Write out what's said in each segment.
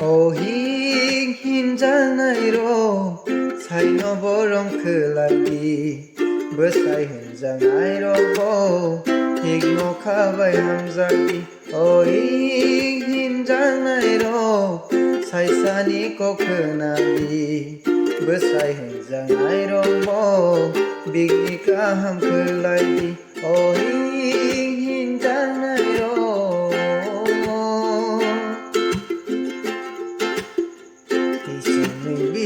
오잉 힘잖아이로 사이노보롱 클라비 버사이 흔장아이로보 히그노카바이 함자기 오잉 힘잖아이로 사이사니코 크나비 버사이 흔장아이로보 빅니카 함 클라비 오잉 힘잖아이로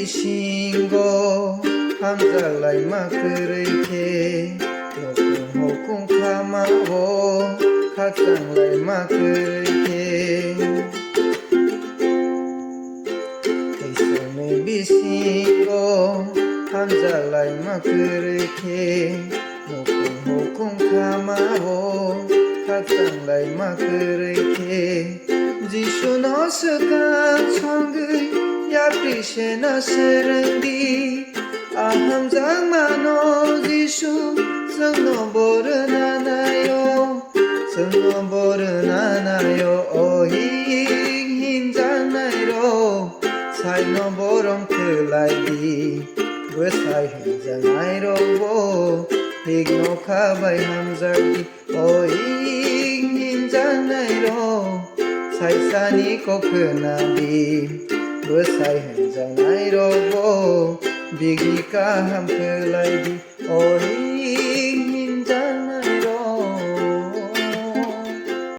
Bishingo hamzalai makurike lokun hokun kamawo kaksanglai makurike Isone bishingo hamzalai makurike lokun hokun kamawo kaksanglai makurike Jishu no sukan songgui 야프리시나 세렌디 아함 장만오 지슈 성노보르나나요 오잉 힘장나이로 사이노보롱 클라이비 왜사이 힘장나이로 빅노카바이 함자기 오잉 힘장나이로 사이사니코 크나비 Besai hanjang airobo Bignika ham kelai di